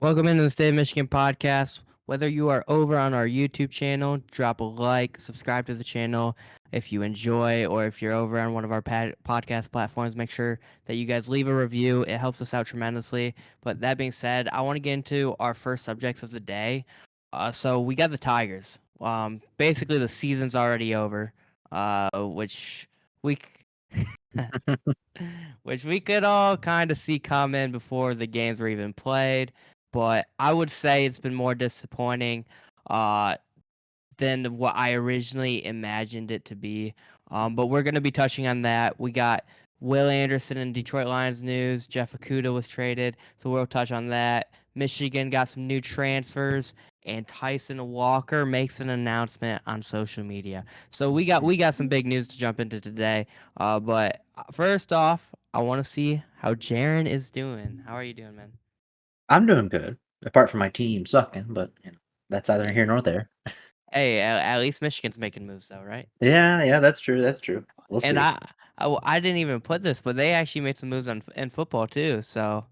Welcome into the State of Michigan podcast. Whether you are over on our YouTube channel, drop a like, subscribe to the channel if you enjoy, or if you're over on one of our podcast platforms, make sure that you guys leave a review. It helps us out tremendously. But that being said, I want to get into our first subjects of the day. So we got the Tigers. Basically, the season's already over, which we which we could all kind of see coming before the games were even played. But I would say it's been more disappointing uh, than what I originally imagined it to be. But we're going to be touching on that. We got Will Anderson in Detroit Lions news. Jeff Okudah was traded, so we'll touch on that. Michigan got some new transfers, and Tyson Walker makes an announcement on social media. So we got some big news to jump into today. But first off, I want to see how Jaron is doing. How are you doing, man? I'm doing good, apart from my team sucking, but that's neither Yeah. here nor there. Hey, at least Michigan's making moves though, right? Yeah, that's true. That's true. We'll And see. I didn't even put this, but they actually made some moves in football too. So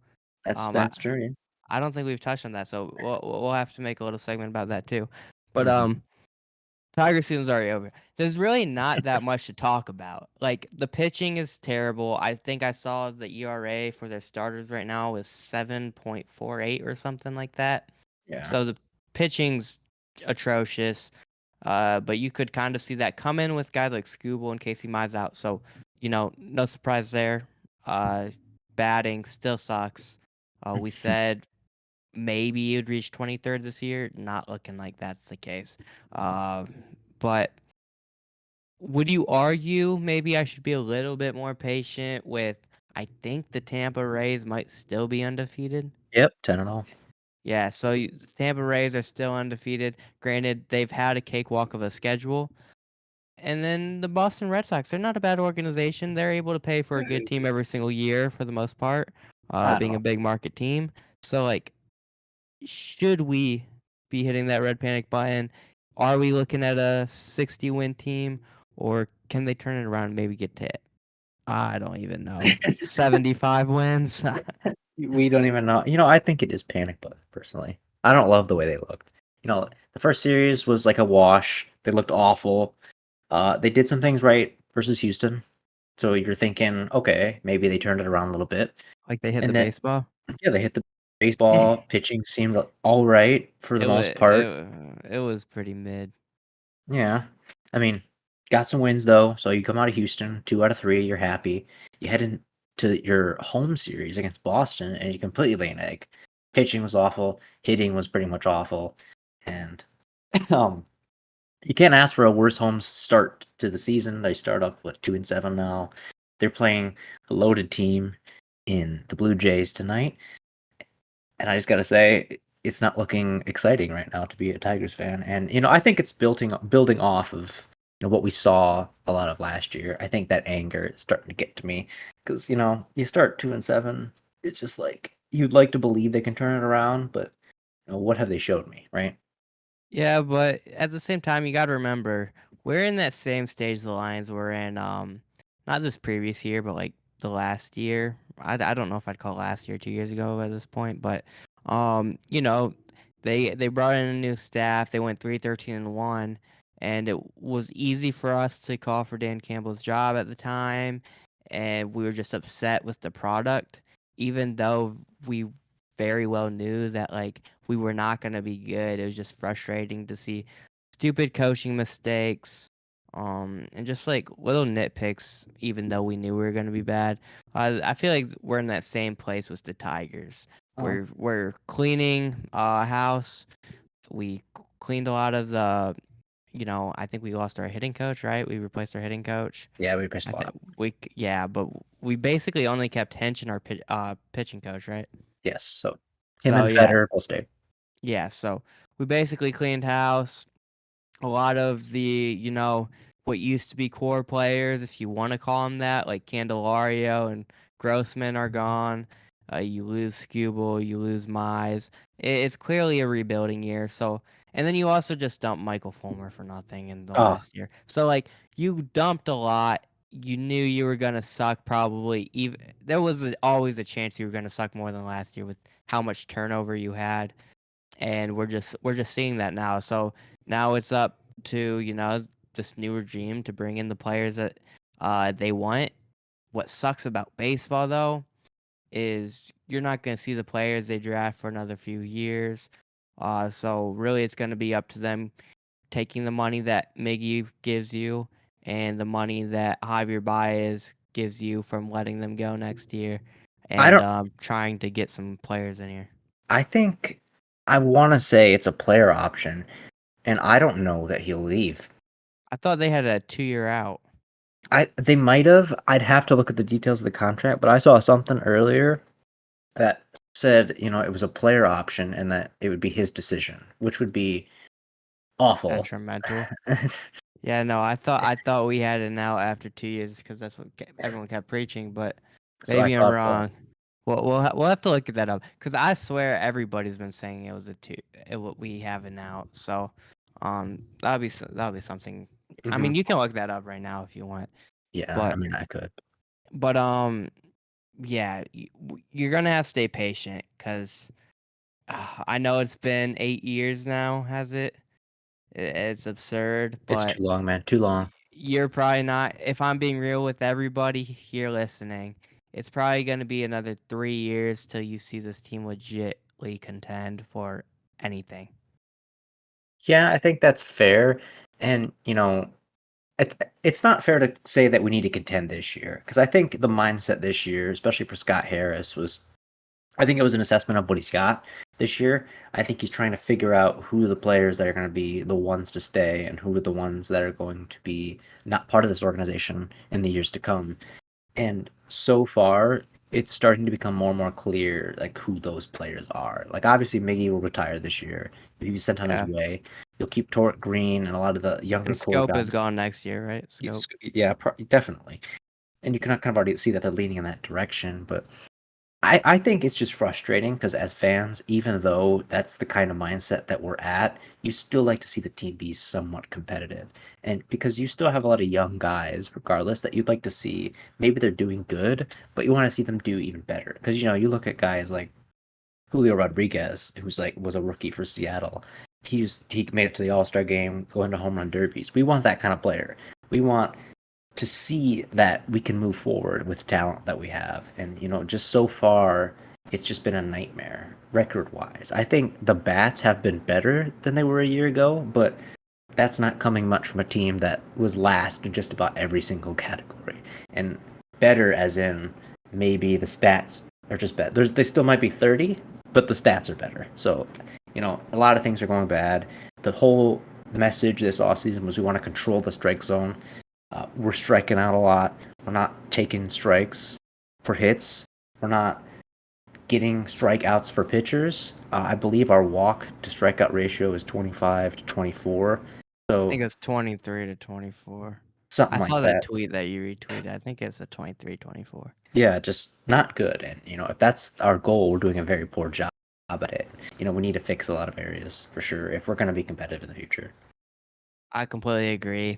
That's um, I that's true. Yeah. I don't think we've touched on that. So we'll have to make a little segment about that too. But hmm Tiger season's already over. There's really not that much to talk about. Like the pitching is terrible. I think I saw the ERA for their starters right now is 7.48 or something like that. Yeah. So the pitching's atrocious. But you could kind of see that come in with guys like Scooble and Casey Mize out. So, no surprise there. Uh, Batting still sucks. We said maybe you'd reach 23rd this year. Not looking like that's the case. Uh, but would you argue maybe I should be a little bit more patient with? I think the Tampa Rays might still be undefeated. Yep. 10-0. Yeah, so the Tampa Rays are still undefeated. Granted, they've had a cakewalk of a schedule. And then the Boston Red Sox, they're not a bad organization. They're able to pay for a good team every single year for the most part, I don't being a know. big market team. So, like, should we be hitting that red panic button? Are we looking at a 60-win team, or can they turn it around and maybe get to, I don't even know, 75 wins? We don't even know. I think it is panic button personally. I don't love the way they looked. The first series was like a wash. They looked awful. They did some things right versus Houston. So you're thinking, okay, maybe they turned it around a little bit. Like they hit the And then baseball? yeah, they hit the baseball. Pitching seemed all right for the It was most part. it was pretty mid. Yeah. I mean, got some wins though. So you come out of Houston, 2 out of 3, you're happy. You head into your home series against Boston and you completely lay an egg. Pitching was awful, hitting was pretty much awful. And um you can't ask for a worse home start to the season. They start off with 2-7 now. They're playing a loaded team in the Blue Jays tonight. And I just gotta say, it's not looking exciting right now to be a Tigers fan. And I think it's building off of what we saw a lot of last year. I think that anger is starting to get to me because you start 2-7. It's just like you'd like to believe they can turn it around, but what have they showed me, right? Yeah, but at the same time, you got to remember we're in that same stage the Lions were in. Not this previous year, but like the last year. I don't know if I'd call last year 2 years ago at this point, but you know, they brought in a new staff. They went 3-13-1, and it was easy for us to call for Dan Campbell's job at the time, and we were just upset with the product, even though we very well knew that like we were not going to be good. It was just frustrating to see stupid coaching mistakes, and just like little nitpicks. Even though we knew we were going to be bad, I feel like we're in that same place with the Tigers. Oh, We're cleaning a house. We cleaned a lot of the. I think we lost our hitting coach, right? We replaced our hitting coach. yeah, we pissed I a think lot. yeah, but we basically only kept Hinch and our pitching coach, right? Yes, so him So and yeah, Federer will stay. yeah, so we basically cleaned house. A lot of the, what used to be core players, if you want to call them that, like Candelario and Grossman are gone. You lose Skubal, you lose Mize. It's clearly a rebuilding year. So, and then you also just dumped Michael Fulmer for nothing in the Oh, last year. So, like, you dumped a lot. You knew you were gonna suck probably. Even there was always a chance you were gonna suck more than last year with how much turnover you had, and we're just seeing that now. So now it's up to, this new regime to bring in the players that they want. What sucks about baseball though is you're not going to see the players they draft for another few years. So really, it's going to be up to them taking the money that Miggy gives you and the money that Javier Baez gives you from letting them go next year, I and don't. trying to get some players in here. I think I want to say it's a player option, and I don't know that he'll leave. I thought they had a 2-year out. They might have. I'd have to look at the details of the contract, but I saw something earlier that said, it was a player option and that it would be his decision, which would be awful. Detrimental. Yeah, no, I thought we had it now after 2 years because that's what everyone kept preaching, but So I maybe I'm thought so. wrong. We'll have to look at that up because I swear everybody's been saying it was a 2 what we have it now. So, that'll be something. I Hmm. mean, you can look that up right now if you want, Yeah, I but mean, I could. but yeah, you're gonna have to stay patient because I know it's been 8 years now. Has it? It's absurd, It's but too long, man. Too long. you're probably not, if I'm being real with everybody here listening, it's probably gonna be another 3 years till you see this team legitly contend for anything. Yeah, I think that's fair. And, it's not fair to say that we need to contend this year because I think the mindset this year, especially for Scott Harris, was I think it was an assessment of what he's got this year. I think he's trying to figure out who are the players that are going to be the ones to stay and who are the ones that are going to be not part of this organization in the years to come. And so far, it's starting to become more and more clear like who those players are. Like obviously Miggy will retire this year. He'll be sent on his Yeah, way. You'll keep Torek Green and a lot of the younger and core Scope is guys. gone next year, right? Scope. Yeah, definitely. And you can kind of already see that they're leaning in that direction. But I think it's just frustrating because as fans, even though that's the kind of mindset that we're at, you still like to see the team be somewhat competitive. And because you still have a lot of young guys, regardless, that you'd like to see maybe they're doing good, but you want to see them do even better. Because you look at guys like Julio Rodriguez, who's like was a rookie for Seattle. He made it to the All Star game, going to home run derbies. We want that kind of player. We want to see that we can move forward with talent that we have. And, just so far, it's just been a nightmare record wise. I think the bats have been better than they were a year ago, but that's not coming much from a team that was last in just about every single category. And better as in maybe the stats are just bad. They still might be 30, but the stats are better. So, a lot of things are going bad. The whole message this offseason was we want to control the strike zone. We're striking out a lot. We're not taking strikes for hits. We're not getting strikeouts for pitchers. I believe our walk to strikeout ratio is 25 to 24. I So think it's 23 to 24. something I like saw that that. tweet that you retweeted. I think it's a 23-24. Yeah, just not good. And, if that's our goal, we're doing a very poor job at it. We need to fix a lot of areas for sure if we're going to be competitive in the future. I completely agree.